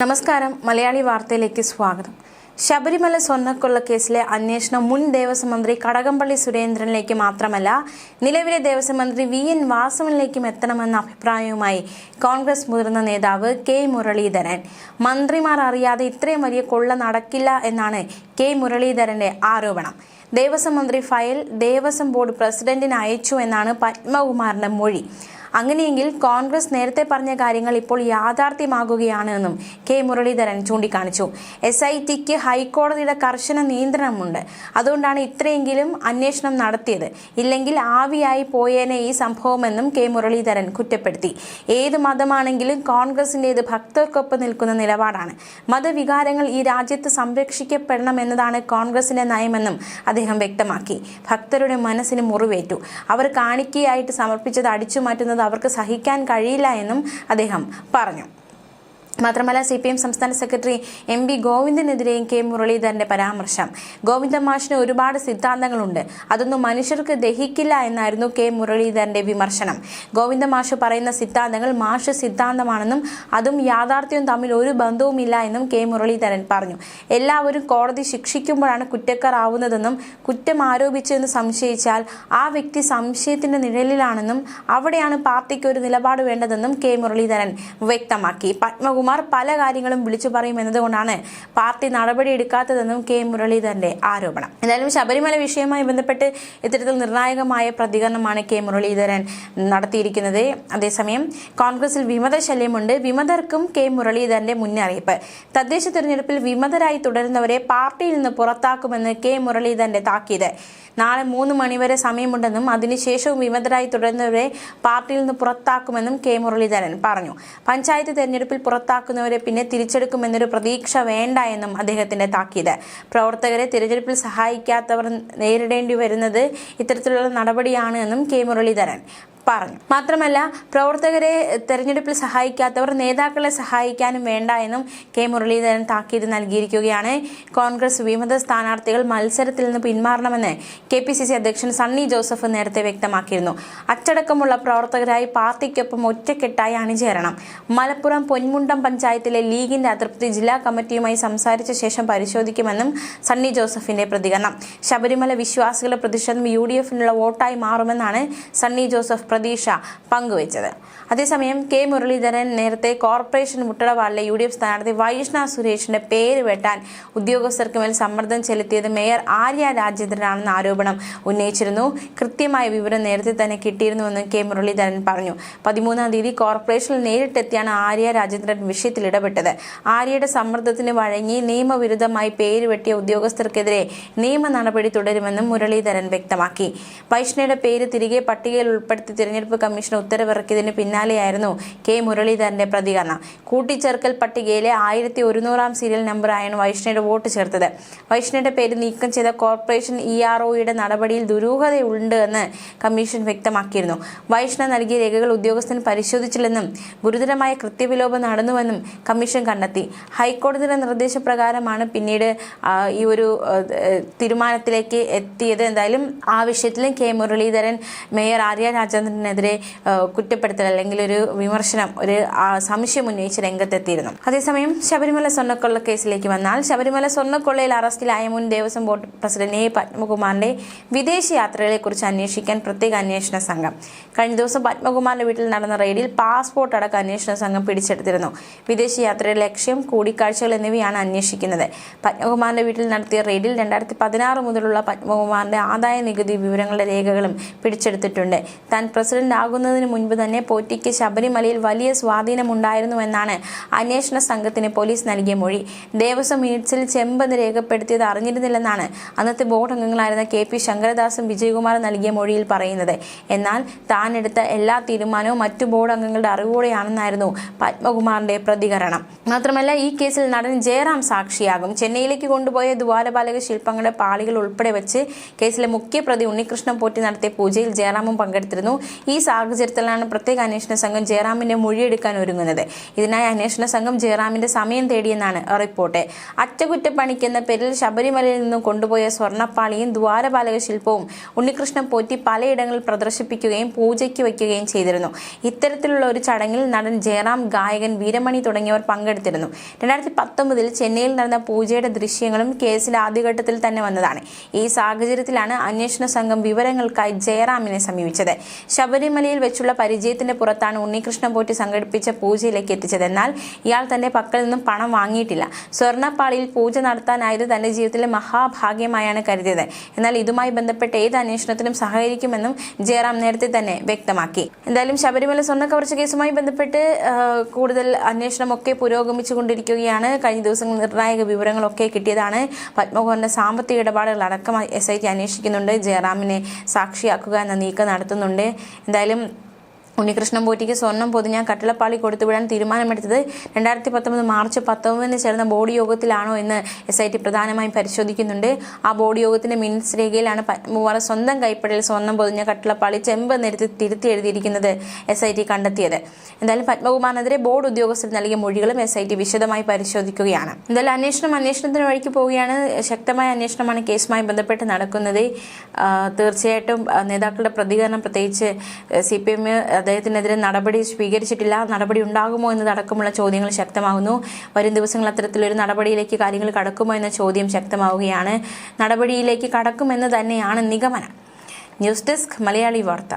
നമസ്കാരം. മലയാളി വാർത്തയിലേക്ക് സ്വാഗതം. ശബരിമല സ്വർണ്ണക്കൊള്ള കേസിലെ അന്വേഷണം മുൻ ദേവസ്വം മന്ത്രി കടകംപള്ളി സുരേന്ദ്രനിലേക്ക് മാത്രമല്ല നിലവിലെ ദേവസ്വം മന്ത്രി VN വാസവനിലേക്കും എത്തണമെന്ന അഭിപ്രായവുമായി കോൺഗ്രസ് മുതിർന്ന നേതാവ് കെ മുരളീധരൻ. മന്ത്രിമാർ അറിയാതെ ഇത്രയും വലിയ കൊള്ള നടക്കില്ല എന്നാണ് കെ മുരളീധരന്റെ ആരോപണം. ദേവസ്വം മന്ത്രി ഫയൽ ദേവസ്വം ബോർഡ് പ്രസിഡന്റിന് അയച്ചു എന്നാണ് പത്മകുമാറിന്റെ മൊഴി. അങ്ങനെയെങ്കിൽ കോൺഗ്രസ് നേരത്തെ പറഞ്ഞ കാര്യങ്ങൾ ഇപ്പോൾ യാഥാർത്ഥ്യമാകുകയാണ് എന്നും കെ മുരളീധരൻ ചൂണ്ടിക്കാണിച്ചു. SITക്ക് ഹൈക്കോടതിയുടെ കർശന നിയന്ത്രണമുണ്ട്. അതുകൊണ്ടാണ് ഇത്രയെങ്കിലും അന്വേഷണം നടത്തിയത്. ഇല്ലെങ്കിൽ ആവിയായി പോയേനെ ഈ സംഭവമെന്നും കെ മുരളീധരൻ കുറ്റപ്പെടുത്തി. ഏത് മതമാണെങ്കിലും കോൺഗ്രസിന്റേത് ഭക്തർക്കൊപ്പം നിൽക്കുന്ന നിലപാടാണ്. മതവികാരങ്ങൾ ഈ രാജ്യത്ത് സംരക്ഷിക്കപ്പെടണമെന്നതാണ് കോൺഗ്രസിന്റെ നയമെന്നും അദ്ദേഹം വ്യക്തമാക്കി. ഭക്തരുടെ മനസ്സിന് മുറിവേറ്റു. അവർ കാണിക്കയായിട്ട് സമർപ്പിച്ചത് അടിച്ചുമാറ്റുന്നത് അവർക്ക് സഹിക്കാൻ കഴിയില്ല എന്നും അദ്ദേഹം പറഞ്ഞു. മാത്രമല്ല CPM സംസ്ഥാന സെക്രട്ടറി MV ഗോവിന്ദനെതിരെയും കെ മുരളീധരന്റെ പരാമർശം. ഗോവിന്ദ മാഷിന് ഒരുപാട് സിദ്ധാന്തങ്ങളുണ്ട്, അതൊന്നും മനുഷ്യർക്ക് ദഹിക്കില്ല എന്നായിരുന്നു കെ മുരളീധരന്റെ വിമർശനം. ഗോവിന്ദ മാഷ് പറയുന്ന സിദ്ധാന്തങ്ങൾ മാഷ് സിദ്ധാന്തമാണെന്നും അതും യാഥാർത്ഥ്യവും തമ്മിൽ ഒരു ബന്ധവുമില്ല എന്നും കെ മുരളീധരൻ പറഞ്ഞു. എല്ലാവരും കോടതി ശിക്ഷിക്കുമ്പോഴാണ് കുറ്റക്കാർ ആവുന്നതെന്നും കുറ്റം ആരോപിച്ചെന്ന് സംശയിച്ചാൽ ആ വ്യക്തി സംശയത്തിന്റെ നിഴലിലാണെന്നും അവിടെയാണ് പാർട്ടിക്ക് ഒരു നിലപാട് വേണ്ടതെന്നും കെ മുരളീധരൻ വ്യക്തമാക്കി. പത്മകുമാർ പല കാര്യങ്ങളും വിളിച്ചു പറയുമെന്നതുകൊണ്ടാണ് പാർട്ടി നടപടിയെടുക്കാത്തതെന്നും കെ മുരളീധരന്റെ ആരോപണം. എന്തായാലും ശബരിമല വിഷയവുമായി ബന്ധപ്പെട്ട് ഇത്തരത്തിൽ നിർണായകമായ പ്രതികരണമാണ് കെ മുരളീധരൻ നടത്തിയിരിക്കുന്നത്. അതേസമയം കോൺഗ്രസിൽ വിമതശല്യമുണ്ട്. വിമതർക്കും കെ മുരളീധരന്റെ മുന്നറിയിപ്പ്. തദ്ദേശ തെരഞ്ഞെടുപ്പിൽ വിമതരായി തുടരുന്നവരെ പാർട്ടിയിൽ നിന്ന് പുറത്താക്കുമെന്ന് കെ മുരളീധരന്റെ താക്കീത്. നാളെ 3 മണിവരെ സമയമുണ്ടെന്നും അതിനുശേഷവും വിമതരായി തുടരുന്നവരെ പാർട്ടിയിൽ നിന്ന് പുറത്താക്കുമെന്നും കെ മുരളീധരൻ പറഞ്ഞു. പഞ്ചായത്ത് തെരഞ്ഞെടുപ്പിൽ പുറത്താക്കുന്നവരെ പിന്നെ തിരിച്ചെടുക്കുമെന്നൊരു പ്രതീക്ഷ വേണ്ട എന്നും അദ്ദേഹത്തിന്റെ താക്കീത്. പ്രവർത്തകരെ തിരഞ്ഞെടുപ്പിൽ സഹായിക്കാത്തവർ നേരിടേണ്ടി വരുന്നത് ഇത്തരത്തിലുള്ള നടപടിയാണ് എന്നും കെ മുരളീധരൻ പറഞ്ഞു. മാത്രമല്ല പ്രവർത്തകരെ തെരഞ്ഞെടുപ്പിൽ സഹായിക്കാത്തവർ നേതാക്കളെ സഹായിക്കാനും വേണ്ട എന്നും കെ മുരളീധരൻ താക്കീത് നൽകിയിരിക്കുകയാണ്. കോൺഗ്രസ് വിമത സ്ഥാനാർത്ഥികൾ മത്സരത്തിൽ നിന്ന് പിന്മാറണമെന്ന് KPCC അധ്യക്ഷൻ സണ്ണി ജോസഫ് നേരത്തെ വ്യക്തമാക്കിയിരുന്നു. അച്ചടക്കമുള്ള പ്രവർത്തകരായി പാർട്ടിക്കൊപ്പം ഒറ്റക്കെട്ടായി അണിചേരണം. മലപ്പുറം പൊന്മുണ്ടം പഞ്ചായത്തിലെ ലീഗിന്റെ അതൃപ്തി ജില്ലാ കമ്മിറ്റിയുമായി സംസാരിച്ച ശേഷം പരിശോധിക്കുമെന്നും സണ്ണി ജോസഫിന്റെ പ്രതികരണം. ശബരിമല വിശ്വാസികളുടെ പ്രതിഷേധം UDFനുള്ള വോട്ടായി മാറുമെന്നാണ് സണ്ണി ജോസഫ് പ്രതീക്ഷ പങ്കുവച്ചത്. അതേസമയം കെ മുരളീധരൻ നേരത്തെ കോർപ്പറേഷൻ മുട്ടടവാളിലെ UDF സ്ഥാനാർത്ഥി വൈഷ്ണ സുരേഷിന്റെ പേര് വെട്ടാൻ ഉദ്യോഗസ്ഥർക്ക് മേൽ സമ്മർദ്ദം ചെലുത്തിയത് മേയർ ആര്യ രാജേന്ദ്രനാണെന്ന ആരോപണം ഉന്നയിച്ചിരുന്നു. കൃത്യമായ വിവരം നേരത്തെ തന്നെ കിട്ടിയിരുന്നുവെന്ന് കെ മുരളീധരൻ പറഞ്ഞു. 13-ാം തീയതി കോർപ്പറേഷനിൽ നേരിട്ടെത്തിയാണ് ആര്യ രാജേന്ദ്രൻ വിഷയത്തിൽ ഇടപെട്ടത്. ആര്യയുടെ സമ്മർദ്ദത്തിന് വഴങ്ങി നിയമവിരുദ്ധമായി പേര് വെട്ടിയ ഉദ്യോഗസ്ഥർക്കെതിരെ നിയമ നടപടി തുടരുമെന്നും മുരളീധരൻ വ്യക്തമാക്കി. വൈഷ്ണയുടെ പേര് തിരികെ പട്ടികയിൽ ഉൾപ്പെടുത്തി തിരഞ്ഞെടുപ്പ് കമ്മീഷൻ ഉത്തരവിറക്കിയതിന് പിന്നാലെയായിരുന്നു കെ മുരളീധരന്റെ പ്രതികരണം. കൂട്ടിച്ചേർക്കൽ പട്ടികയിലെ 1100-ാം സീരിയൽ നമ്പറായാണ് വൈഷ്ണയുടെ വോട്ട് ചേർത്തത്. വൈഷ്ണയുടെ പേര് നീക്കം ചെയ്ത കോർപ്പറേഷൻ EROയുടെ നടപടിയിൽ ദുരൂഹതയുണ്ട് എന്ന് കമ്മീഷൻ വ്യക്തമാക്കിയിരുന്നു. വൈഷ്ണ നൽകിയ രേഖകൾ ഉദ്യോഗസ്ഥൻ പരിശോധിച്ചില്ലെന്നും ഗുരുതരമായ കൃത്യവിലോപം നടന്നുവെന്നും കമ്മീഷൻ കണ്ടെത്തി. ഹൈക്കോടതിയുടെ നിർദ്ദേശപ്രകാരമാണ് പിന്നീട് ഈ ഒരു തീരുമാനത്തിലേക്ക് എത്തിയത്. എന്തായാലും ആ വിഷയത്തിലും കെ മുരളീധരൻ മേയർ ആര്യ രാജേന്ദ്രനെതിരെ കുറ്റപ്പെടുത്തൽ അല്ലെങ്കിൽ ഒരു വിമർശനം, ഒരു സംശയം ഉന്നയിച്ച് രംഗത്തെത്തിയിരുന്നു. അതേസമയം ശബരിമല സ്വർണ്ണക്കൊള്ള കേസിലേക്ക് വന്നാൽ ശബരിമല സ്വർണ്ണക്കൊള്ളയിൽ അറസ്റ്റിലായ മുൻ ദേവസ്വം ബോർഡ് പ്രസിഡന്റ് പത്മകുമാറിന്റെ വിദേശ യാത്രകളെ കുറിച്ച് അന്വേഷിക്കാൻ പ്രത്യേക അന്വേഷണ സംഘം. കഴിഞ്ഞ ദിവസം പത്മകുമാറിന്റെ വീട്ടിൽ നടന്ന റെയ്ഡിൽ പാസ്പോർട്ട് അടക്കം അന്വേഷണ സംഘം പിടിച്ചെടുത്തിരുന്നു. വിദേശ യാത്രയുടെ ലക്ഷ്യം, കൂടിക്കാഴ്ചകൾ എന്നിവയാണ് അന്വേഷിക്കുന്നത്. പത്മകുമാറിന്റെ വീട്ടിൽ നടത്തിയ റെയ്ഡിൽ 2016 മുതലുള്ള പത്മകുമാറിന്റെ ആദായ നികുതി വിവരങ്ങളുടെ രേഖകളും പിടിച്ചെടുത്തിട്ടുണ്ട്. താൻ പ്രസിഡന്റ് ആകുന്നതിന് മുൻപ് തന്നെ പോറ്റിക്ക് ശബരിമലയിൽ വലിയ സ്വാധീനമുണ്ടായിരുന്നുവെന്നാണ് അന്വേഷണ സംഘത്തിന് പോലീസ് നൽകിയ മൊഴി. ദേവസ്വം മിനിറ്റ്സിൽ ചെമ്പെന്ന് രേഖപ്പെടുത്തിയത് അറിഞ്ഞിരുന്നില്ലെന്നാണ് അന്നത്തെ ബോർഡ് അംഗങ്ങളായിരുന്ന KP ശങ്കരദാസും വിജയകുമാറും നൽകിയ മൊഴിയിൽ പറയുന്നത്. എന്നാൽ താൻ എടുത്ത എല്ലാ തീരുമാനവും മറ്റു ബോർഡ് അംഗങ്ങളുടെ അറിവോടെയാണെന്നായിരുന്നു പത്മകുമാറിന്റെ പ്രതികരണം. മാത്രമല്ല ഈ കേസിൽ നടൻ ജയറാം സാക്ഷിയാകും. ചെന്നൈയിലേക്ക് കൊണ്ടുപോയ ദ്വാരപാലക ശില്പങ്ങളുടെ പാളികൾ ഉൾപ്പെടെ വെച്ച് കേസിലെ മുഖ്യപ്രതി ഉണ്ണികൃഷ്ണൻ പോറ്റി നടത്തിയ പൂജയിൽ ജയറാമും പങ്കെടുത്തിരുന്നു. ഈ സാഹചര്യത്തിലാണ് പ്രത്യേക അന്വേഷണ സംഘം ജയറാമിന്റെ മൊഴിയെടുക്കാൻ ഒരുങ്ങുന്നത്. ഇതിനായി അന്വേഷണ സംഘം ജയറാമിന്റെ സമയം തേടിയെന്നാണ് റിപ്പോർട്ട്. അറ്റകുറ്റപ്പണിക്കെന്ന പേരിൽ ശബരിമലയിൽ നിന്നും കൊണ്ടുപോയ സ്വർണ്ണപ്പാളിയും ദ്വാരപാലക ശില്പവും ഉണ്ണികൃഷ്ണൻ പോറ്റി പലയിടങ്ങളിൽ പ്രദർശിപ്പിക്കുകയും പൂജയ്ക്ക് വയ്ക്കുകയും ചെയ്തിരുന്നു. ഇത്തരത്തിലുള്ള ഒരു ചടങ്ങിൽ നടൻ ജയറാം, ഗായകൻ വീരമണി തുടങ്ങിയവർ പങ്കെടുത്തിരുന്നു. 2019 ചെന്നൈയിൽ നടന്ന പൂജയുടെ ദൃശ്യങ്ങളും കേസിന്റെ ആദ്യഘട്ടത്തിൽ തന്നെ വന്നതാണ്. ഈ സാഹചര്യത്തിലാണ് അന്വേഷണ സംഘം വിവരങ്ങൾക്കായി ജയറാമിനെ സമീപിച്ചത്. ശബരിമലയിൽ വെച്ചുള്ള പരിചയത്തിന്റെ പുറത്താണ് ഉണ്ണികൃഷ്ണൻ പോറ്റി സംഘടിപ്പിച്ച പൂജയിലേക്ക് എത്തിച്ചത്. എന്നാൽ ഇയാൾ തന്റെ പക്കൽ നിന്നും പണം വാങ്ങിയിട്ടില്ല. സ്വർണ്ണപ്പാളിയിൽ പൂജ നടത്താനായത് തന്റെ ജീവിതത്തിലെ മഹാഭാഗ്യമായാണ് കരുതിയത്. എന്നാൽ ഇതുമായി ബന്ധപ്പെട്ട ഏത് അന്വേഷണത്തിനും സഹകരിക്കുമെന്നും ജയറാം നേരത്തെ തന്നെ വ്യക്തമാക്കി. എന്തായാലും ശബരിമല സ്വർണ്ണ കവർച്ച കേസുമായി ബന്ധപ്പെട്ട് കൂടുതൽ അന്വേഷണമൊക്കെ പുരോഗമിച്ചുകൊണ്ടിരിക്കുകയാണ്. കഴിഞ്ഞ ദിവസങ്ങളിൽ നിർണായക വിവരങ്ങളൊക്കെ കിട്ടിയതാണ്. പത്മകുമാറിന്റെ സാമ്പത്തിക ഇടപാടുകൾ അടക്കം SIT അന്വേഷിക്കുന്നുണ്ട്. ജയറാമിനെ സാക്ഷിയാക്കുക എന്ന നീക്കം നടത്തുന്നുണ്ട്. എന്തായാലും ഉണ്ണികൃഷ്ണൻ പോറ്റിക്ക് സ്വർണം പൊതിഞ്ഞാൽ കട്ടിളപ്പാളി കൊടുത്തുവിടാൻ തീരുമാനമെടുത്തത് 2019 മാർച്ച് 19 ചേർന്ന ബോർഡ് യോഗത്തിലാണോ എന്ന് SIT പ്രധാനമായും പരിശോധിക്കുന്നുണ്ട്. ആ ബോർഡ് യോഗത്തിന്റെ മിനിറ്റ്സ് രേഖയിലാണ് പത്മകുമാർ സ്വന്തം കൈപ്പടയിൽ സ്വർണം പൊതിഞ്ഞ കട്ടിളപ്പാളി ചെമ്പ് നിരത്തി തിരുത്തി എഴുതിയിരിക്കുന്നത് SIT കണ്ടെത്തിയത്. എന്തായാലും പത്മകുമാറിനെതിരെ ബോർഡ് ഉദ്യോഗസ്ഥർ നൽകിയ മൊഴികളും SIT വിശദമായി പരിശോധിക്കുകയാണ്. എന്തായാലും അന്വേഷണത്തിന് വഴിക്ക് പോവുകയാണ്. ശക്തമായ അന്വേഷണമാണ് കേസുമായി ബന്ധപ്പെട്ട് നടക്കുന്നത്. തീർച്ചയായിട്ടും നേതാക്കളുടെ പ്രതികരണം, പ്രത്യേകിച്ച് CPM അദ്ദേഹത്തിനെതിരെ നടപടി സ്വീകരിച്ചിട്ടില്ല, നടപടി ഉണ്ടാകുമോ എന്നതടക്കമുള്ള ചോദ്യങ്ങൾ ശക്തമാകുന്നു. വരും ദിവസങ്ങൾ അത്തരത്തിലൊരു നടപടിയിലേക്ക് കാര്യങ്ങൾ കടക്കുമോ എന്ന ചോദ്യം ശക്തമാവുകയാണ്. നടപടിയിലേക്ക് കടക്കുമെന്ന് തന്നെയാണ് നിഗമനം. ന്യൂസ് ഡെസ്ക് മലയാളി വാർത്ത.